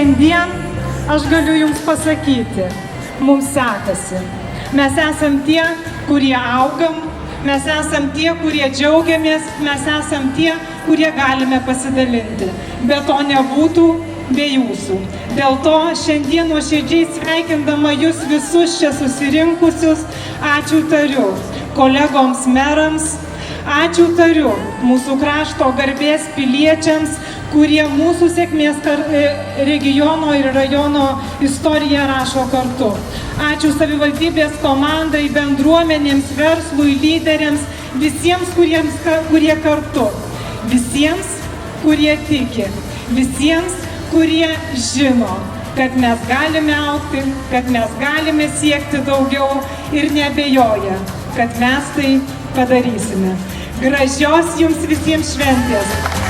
šiandien aš galiu jums pasakyti, mums sekasi. Mes esam tie, kurie augam, mes esam tie, kurie džiaugiamės, mes esam tie, kurie galime pasidalinti. Be to nebūtų be jūsų. Dėl to šiandien nuoširdžiai sveikindama jūs visus čia susirinkusius, ačiū tariu kolegoms merams, ačiū tariu mūsų krašto garbės piliečiams, kurie mūsų sėkmės regiono ir rajono istoriją rašo kartu. Ačiū savivaldybės komandai, bendruomenėms, verslui, lyderiams, visiems, kurie kartu, visiems, kurie tiki, visiems, kurie žino, kad mes galime augti, kad mes galime siekti daugiau ir neabejoja, kad mes tai padarysime. Gražios jums visiems šventės!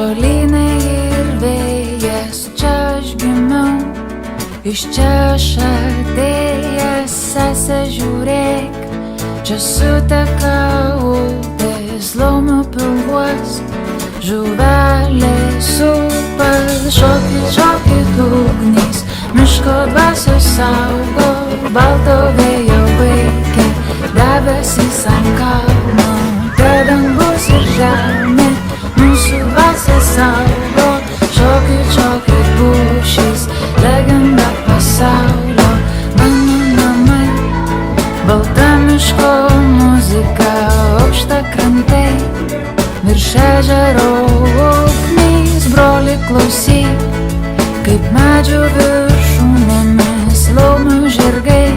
Žolynai ir vėjas, čia aš gimiau, iš čia aš atėjęs, sese žiūrėk, čia suteka upės laumių pilvuos, žuvelės upas, šokit ugnys, miško dvasios saugo, balto vėjo vaikė, debesys ant kalno, te dangus ir žemė, mūsų dvasios saugo, šokit pušys, legenda pasaulio, mano namai, balta miško muzika, aukšta krantai, virš ežero ugnis, broli klausyk, kaip medžių viršūnėmis laumių žirgai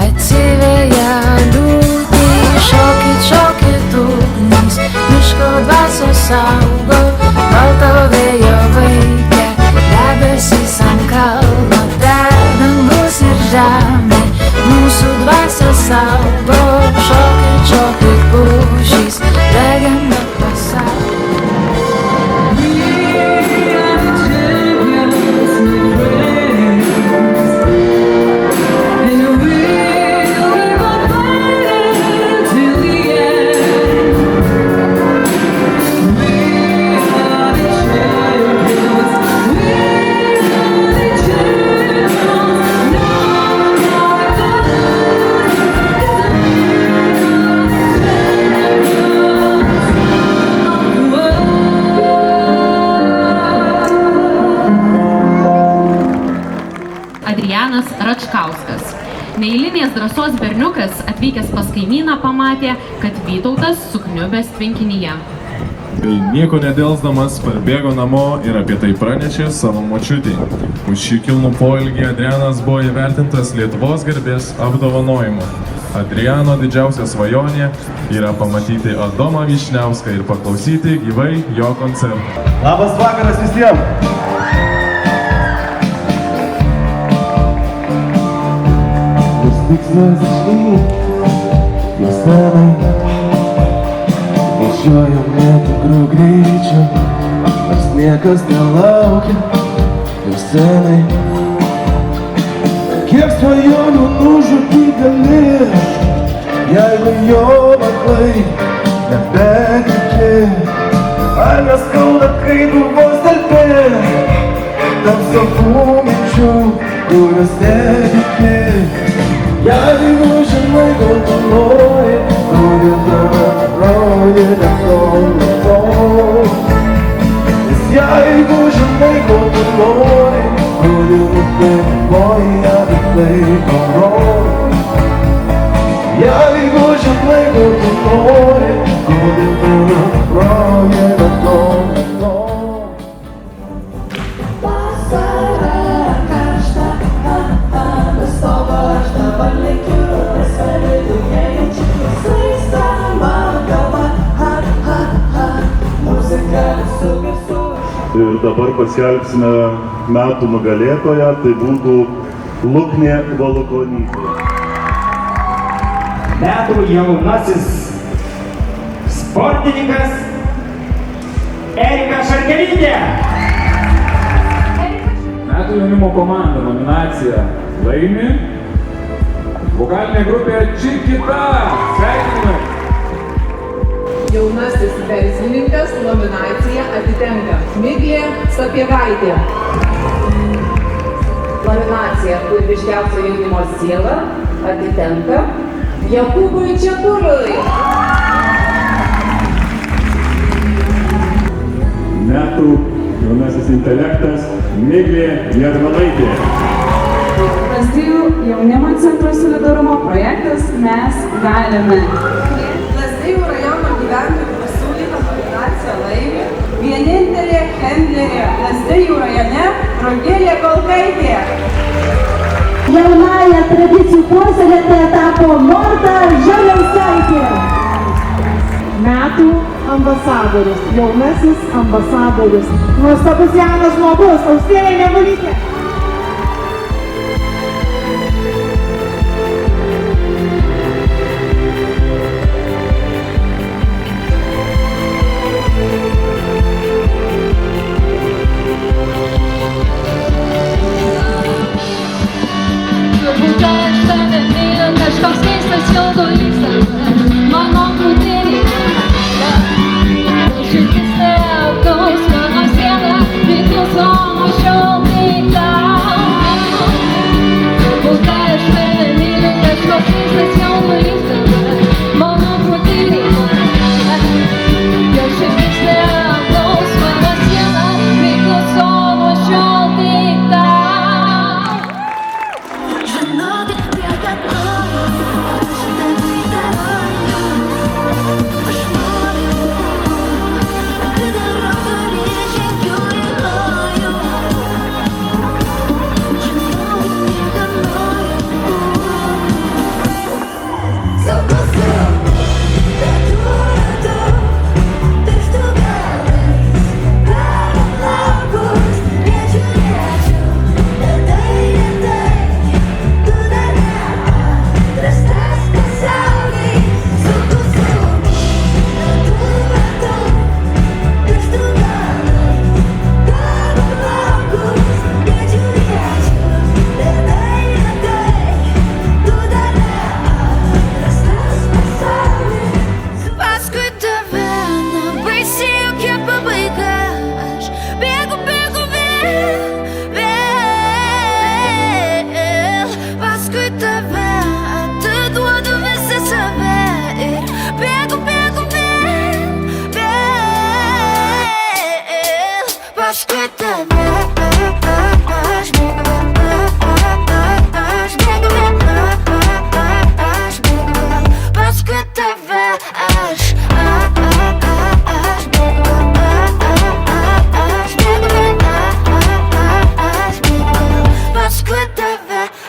atsiveja liūtį, šokit ugnis, miško dvasios saugo, balto vėjo vaikė, debesys ant kalno, te dangus ir žemė, mūsų dvasios saugo, šokit pušys, legenda pasaulio. Adrianas Račkauskas. Neeilinės drąsos berniukas atvykęs pas kaimyną pamatė, kad Vytautas sukniubęs tvenkinyje. Tai nieko nedelsdamas parbėgo namo ir apie tai pranešė savo močiutei. Už šį kilnų poelgį Adrianas buvo įvertintas Lietuvos garbės apdovanojimu. Adriano didžiausia svajonė yra pamatyti Adomą Vyšniauską ir paklausyti gyvai jo koncertą. Labas vakaras visiems! Tikslas išlyg, jau senai važiuojam netikrų greičių, nors niekas nelaukia, jau senai. Kiek svajonių nužudyti gali, jeigu jo maklai nebetiki. Ar neskauda, kai galvos telpi, tam savų minčių, kurios netiki. Jeigu žinai, ko tu nori, kuri tave roja neklauso. Nes jeigu žinai, ko tu nori, kuri nutekoja tai parodo. Jeigu žinai, ko tu nori, kuri tave roja neklauso. Ir dabar paskelbsime metų nugalėtoją, tai būtų Luknė Valukonytė. Metų jaunasis sportininkas Erika Šarkelytė. Metų jaunimo komanda nominaciją laimi vokalinė grupė Čirkita. Sveikinimai! Jaunasis verslininkas nominacija atitenka Miglė Sapiegaitė. Nominacija kūrybiškiausio jaunimo siela atitenka Jakubui Čepuliui. Metų jaunasis intelektas Miglė Jarmalaitė. Lazdijų jaunimo centro solidarumo projektas Mes galime. Lazdijų rajono gyventojų pasiūlyta nominacija laimi vienintelė handlerė Lazdijų rajone Rugilė Kolkaitė. Jaunąja tradicijų puoselėtoja tapo Morta Žaliauskaitė. Metų ambasadorius, jaunasis ambasadorius. Nuostabus jaunas žmogus, Austėja Nevalytė. paskui tave aš paskui tave aš paskui tave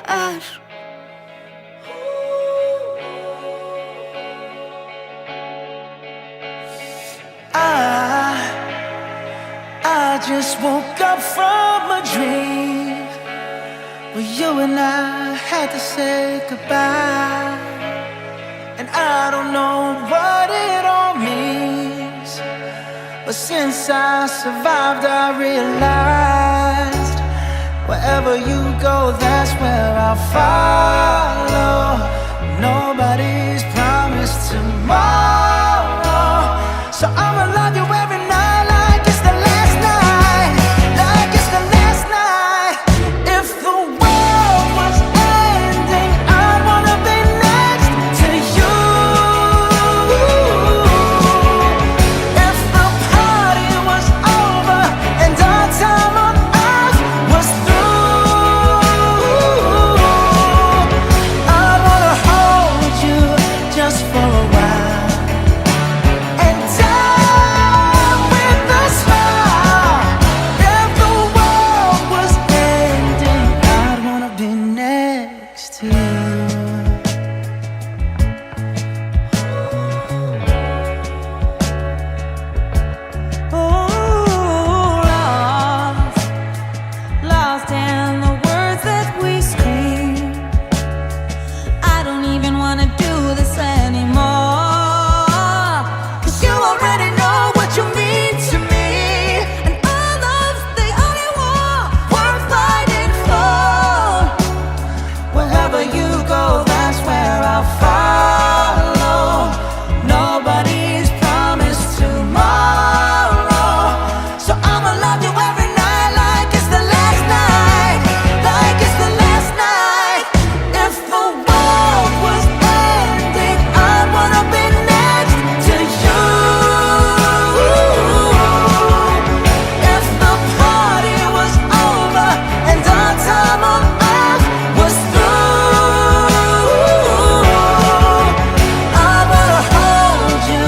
aš. I just woke up from a dream where you and I had to say goodbye. And I don't know what it all means, but since I survived I realized wherever you go, that's where I'll follow. Nobody's promised tomorrow, so I'ma love you every night like it's the last night, like it's the last night. If the world was ending, I'd wanna be next to you. If the party was over and our time on earth was through, I'd wanna hold you just for a while and die with a smile. If the world was ending, I'd wanna be next to you. Lost in the words that we scream. I don't even wanna do this anymore, 'cause you already know what you mean to me, and our love's the only war worth fighting for. Wherever you go, that's where I'll follow. Nobody's promised tomorrow, so I'ma love you every night like it's the last night, like it's the last night. If the world was ending, I'd wanna be next to you. If the party was over and our time on earth was through, I wanna hold you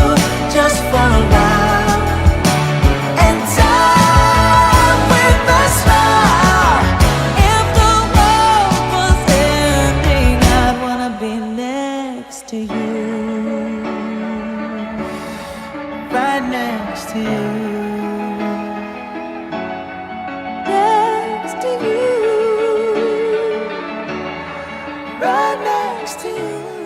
just for a while and die with a smile. If the world was ending, I'd wanna be next to you. Right next to you. Next to you. Right next to you.